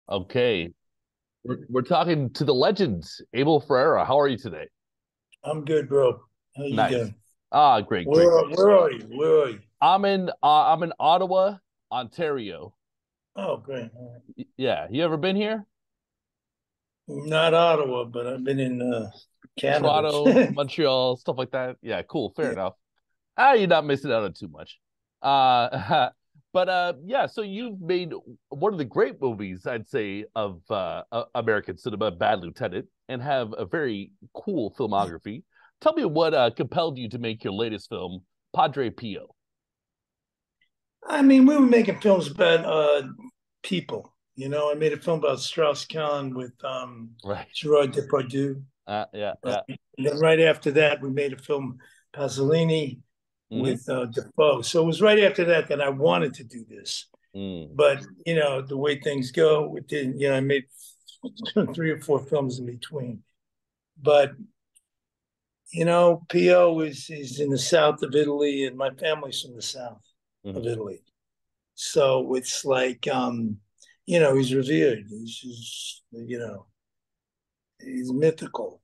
Okay, we're talking to the legends, Abel Ferrara. How are you today? I'm good, bro. How you Nice. doing? Ah, great, Where great, are, great. where are you? Where are you? I'm in Ottawa, Ontario. Oh, great. All right. Yeah, you ever been here? Not Ottawa, but I've been in Canada. Toronto, Montreal, stuff like that. Yeah, cool, fair Yeah. enough. You're not missing out on too much. But yeah, so you've made one of the great movies, I'd say, of American cinema, Bad Lieutenant, and have a very cool filmography. Tell me what compelled you to make your latest film, Padre Pio. I mean, we were making films about people. I made a film about Strauss-Kahn with Right. Gerard Depardieu. Yeah, Right? yeah. And then right after that, we made a film, Pasolini, Hmm. with Defoe. So it was right after that I wanted to do this. Mm. But, the way things go, it didn't, I made three or four films in between. But Pio is in the south of Italy, and my family's from the south of Hmm. Italy. So it's like, he's revered. He's mythical,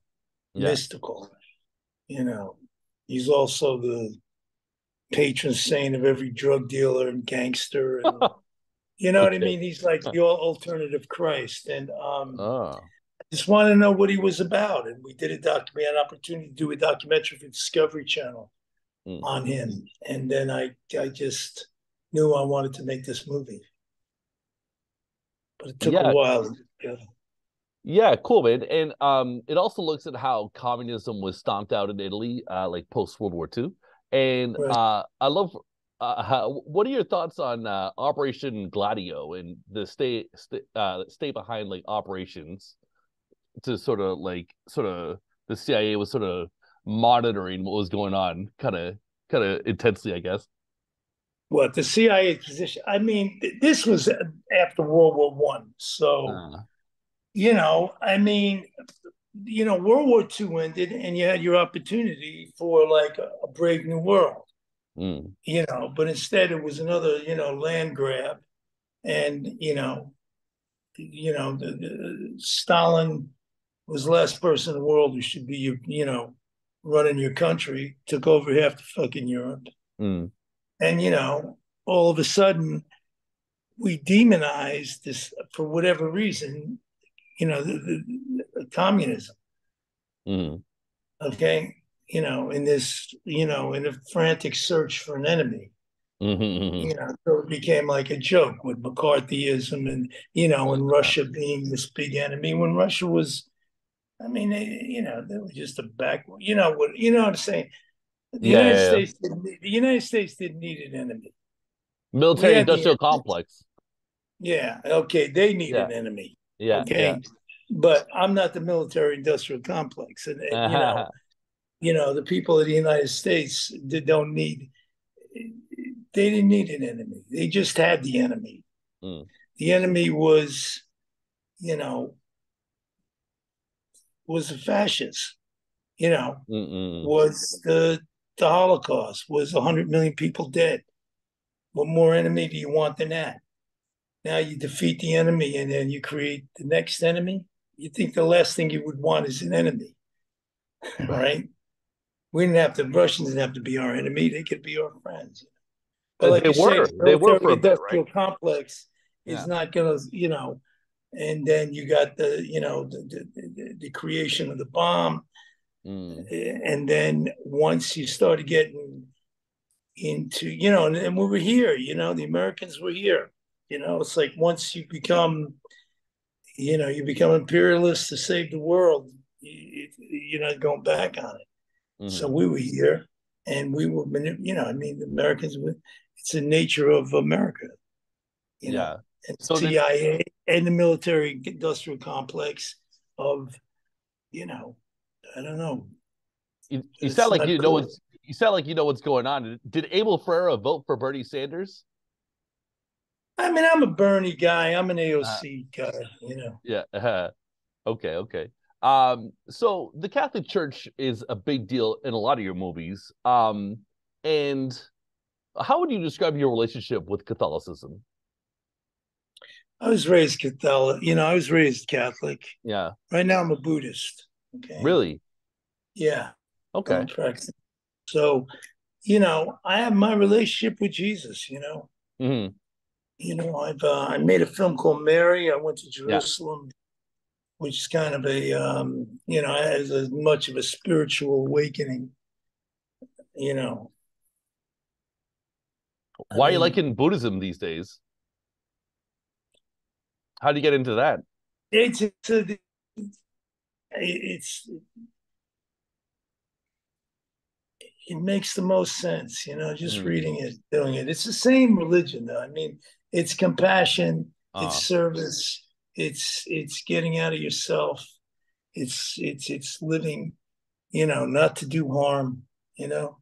Yeah. mystical. You know, he's also the patron saint of every drug dealer and gangster, and you know what I Okay. mean. He's like the alternative Christ, and Oh. just want to know what he was about. And we had an opportunity to do a documentary for Discovery Channel Mm. on him. And then I just knew I wanted to make this movie, but it took a Yeah. while. Yeah. Yeah, cool, man. And it also looks at how communism was stomped out in Italy, like post World War II. And Right. I love what are your thoughts on Operation Gladio and the stay behind like operations to sort of the CIA was sort of monitoring what was going on kind of intensely, I guess. What the CIA position? I mean, this was after World War One, so Uh, I mean, World War Two ended, and you had your opportunity for like a brave new world. mm, But instead it was another land grab, and Stalin was the last person in the world who should be running your country. Took over half the fucking Europe, mm, and all of a sudden we demonized this for whatever reason. The communism. mm, Okay, in this, in a frantic search for an enemy. mm, So it became like a joke with McCarthyism and and Russia being this big enemy when Russia was, I mean, they were just a back. What I'm saying. The yeah, United yeah, yeah. States didn't. The United States didn't need an enemy. We Military had the industrial enemy. complex. Yeah. Okay. They need Yeah, an enemy. yeah, yeah. Okay. But I'm not the military industrial complex, and the people of the United States they don't need. They didn't need an enemy. They just had the enemy. Mm, The enemy you know, was the fascists. You know, mm, mm. was the Holocaust? Was 100 million people dead? What more enemy do you want than that? Now you defeat the enemy and then you create the next enemy. You think the last thing you would want is an enemy, Right. right? We didn't have to. Russians didn't have to be our enemy; they could be our friends. But like They you say, were. the They were for a bit, right? military-industrial complex is Yeah. not going to, And then you got the creation of the bomb, Mm, and then once you started getting into, and we were here, the Americans were here. It's like once you become imperialist to save the world, you're not going back on it. So mm. we were here, and we were, I mean, the Americans were. It's the nature of America, Yeah. and So did CIA and the military industrial complex of, you know, I don't know. you sound It's like not cool. you sound like you know what's going on. Did Abel Ferreira vote for Bernie Sanders? I mean, I'm a Bernie guy. I'm an Uh, AOC guy. yeah. Okay, okay. So the Catholic Church is a big deal in a lot of your movies. And how would you describe your relationship with Catholicism? I was raised Catholic. I was raised Catholic. Yeah. Right now, I'm a Buddhist. Okay. Really? Yeah, I'm a Okay. practicing. So, I have my relationship with Jesus. Hmm. I made a film called Mary. I went to Yeah. Jerusalem, which is kind of as much of a spiritual awakening. You know, I Why are you mean, liking Buddhism these days? How do you get into that? it's it makes the most sense, just Mm. reading it, doing it. It's the same religion, though. I mean, it's compassion, it's Uh, service, it's getting out of yourself, it's living, not to do harm, you know.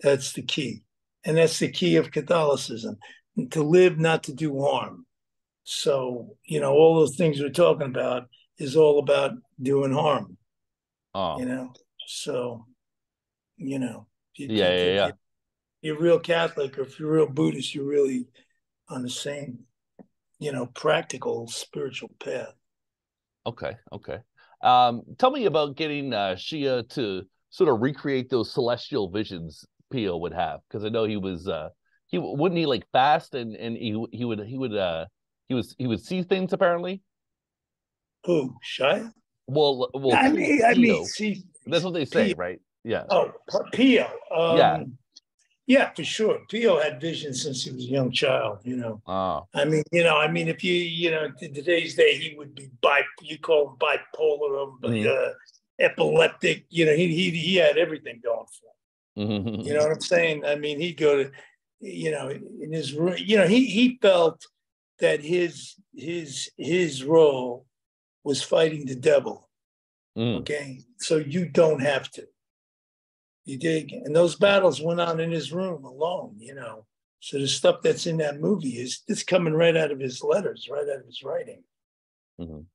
That's the key. And that's the key of Catholicism, to live, not to do harm. So, all those things we're talking about is all about doing harm, uh, you know. So, you know, yeah, yeah, if yeah. you're real Catholic or if you're real Buddhist, you're really on the same, practical spiritual path. Okay, okay. Tell me about getting Shia to sort of recreate those celestial visions Pio would have, because I know he wouldn't he like fast and he would see things apparently. Who, Shia? Well, I mean, Pio. see, That's what they say, Pio. right? Yeah, Oh, Pio. yeah. Yeah, for sure. Pio had vision since he was a young child. Uh, If today's day, he would be you call him bipolar, mhm, epileptic. He had everything going for him. You know mhm, what I'm saying? I mean, he'd go to, in his room. He felt that his role was fighting the devil. mhm. Okay, so you don't have to. You dig? And those battles went on in his room alone. So the stuff that's in that movie is it's coming right out of his letters, right out of his writing. Mhm.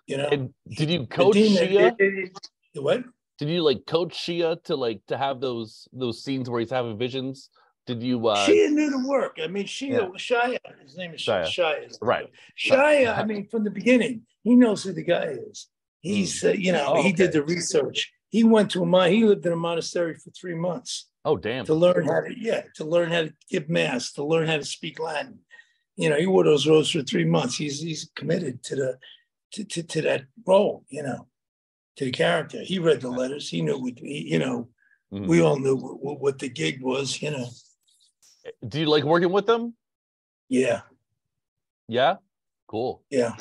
You know, And did you the coach demon. Shia? What? Did you like coach Shia to to have those scenes where he's having visions? Did you Shia knew the work. I mean, yeah, Shia, his name is Shia. Shia. Right. Shia, I mean, from the beginning, he knows who the guy is. Mm. Oh, He did okay. the research. He lived in a monastery for 3 months Oh, damn. to learn how to give mass, to learn how to speak Latin. He wore those robes for 3 months. He's committed to that role, to the character. He read the letters. He knew we Mhm. all knew what the gig was. Do you like working with them? Yeah, Yeah. Cool. yeah.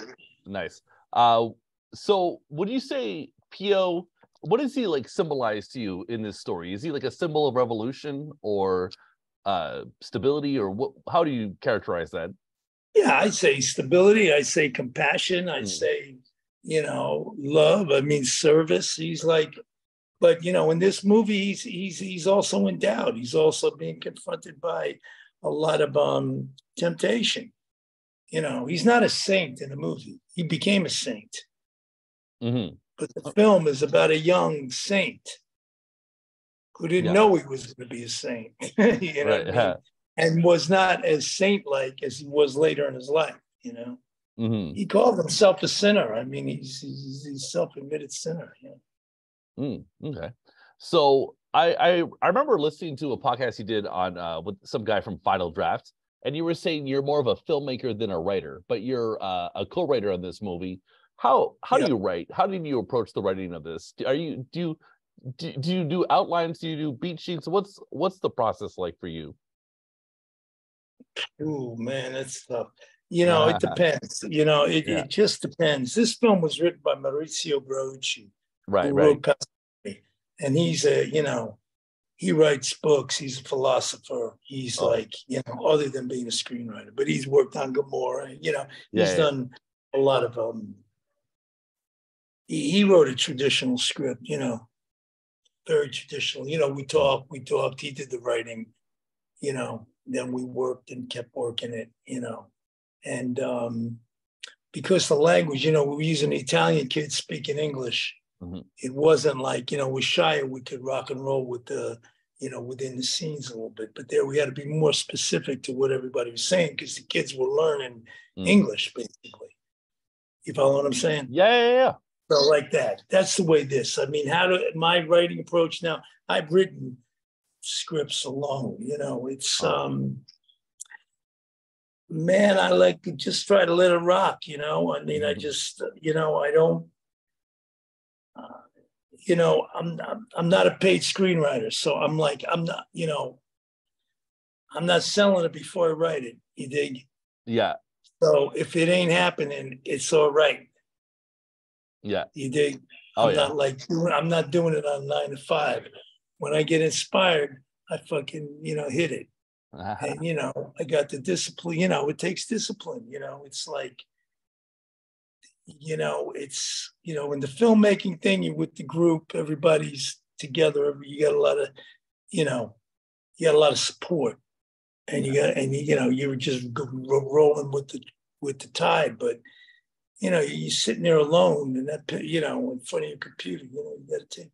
Nice. Uh, so would you say Pio? What does he like symbolize to you in this story? Is he like a symbol of revolution or stability, or what? How do you characterize that? Yeah, I say stability. I say compassion. I Mm. say, love. I mean, service. But in this movie, he's also in doubt. He's also being confronted by a lot of temptation. He's not a saint in the movie. He became a saint, Hmm. but the film is about a young saint who didn't Yeah. know he was going to be a saint. You know what Right. I mean? Yeah. And was not as saint-like as he was later in his life. Hmm. He called himself a sinner. I mean, he's self-admitted sinner. Yeah. Mm, okay. So I remember listening to a podcast you did on with some guy from Final Draft, and you were saying you're more of a filmmaker than a writer, but you're a co-writer on this movie. How do Yeah. you write? How did you approach the writing of this? Are you do you do outlines? Do you do beat sheets? What's the process like for you? Oh man, that's tough. It Yeah. depends. It just depends. This film was written by Maurizio Brauchi, Right. who Right. wrote Passepartout. And he writes books. He's a philosopher. He's Oh. like, other than being a screenwriter, but he's worked on Gomorrah. He's Yeah. Yeah. done a lot of he wrote a traditional script, very traditional. Mm, We talked, he did the writing, then we worked and kept working it. And because the language, we were using Italian kids speaking English. mhm. It wasn't like, with Shia, we could rock and roll with within the scenes a little bit. But there we had to be more specific to what everybody was saying because the kids were learning English, basically. You follow what I'm saying? Yeah. So like that. That's the way this. I mean, my writing approach now, I've written scripts alone, it's man, I like to just try to let it rock, I mean, I just, I don't, I'm not a paid screenwriter. So I'm like, I'm not selling it before I write it. You dig? Yeah. So if it ain't happening, it's all right. Yeah. You dig? I'm not doing it on 9 to 5. When I get inspired, I fucking, hit it. And, I got the discipline, it takes discipline, it's like, it's, in the filmmaking thing, you're with the group, everybody's together, you got a lot of, you got a lot of support and you're just rolling with the tide, but you're sitting there alone and that, in front of your computer, you got to take,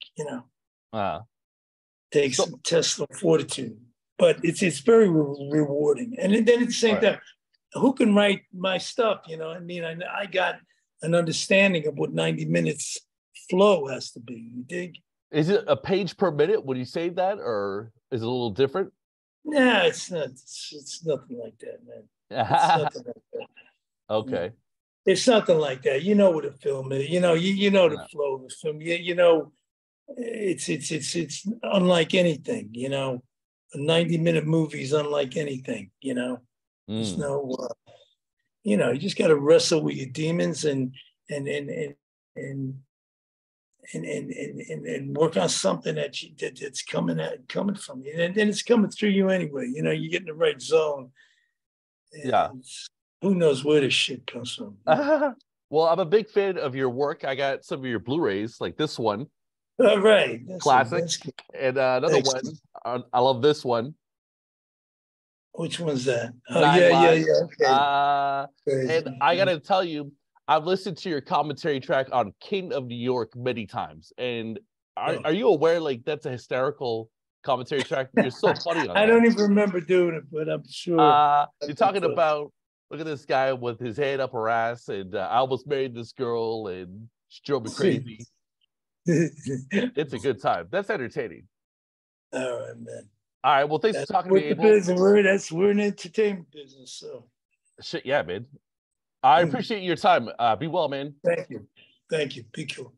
take some tests of fortitude, but it's very rewarding. And then at the same time, who can write my stuff? I mean, I got an understanding of what 90 minutes flow has to be. You dig? Is it a page per minute when you say that, or is it a little different? Nah, it's not. It's nothing like that, man. It's nothing like that. Okay. It's something like that. You know what a film is. You know the flow of the film. It's unlike anything. A 90-minute movie is unlike anything. There's no. You just got to wrestle with your demons and work on something that's coming from you, and then it's coming through you anyway. You're getting the right zone. Yeah. Who knows where this shit comes from? Well, I'm a big fan of your work. I got some of your Blu-rays, like this one. All right. Classic. And another one. I love this one. Which one's that? Oh, Nine yeah. Okay. And I got to tell you, I've listened to your commentary track on King of New York many times. And are you aware, like, that's a hysterical commentary track? You're so funny on that. I don't even remember doing it, but I'm sure. You're talking about, look at this guy with his hand up her ass, and I almost married this girl, and she drove me crazy. It's a good time. That's entertaining. All right, man. All right. Well, thanks for talking to me, Abel. We're in entertainment business, so. Shit, yeah, man. I appreciate your time. Be well, man. Thank you. Be cool.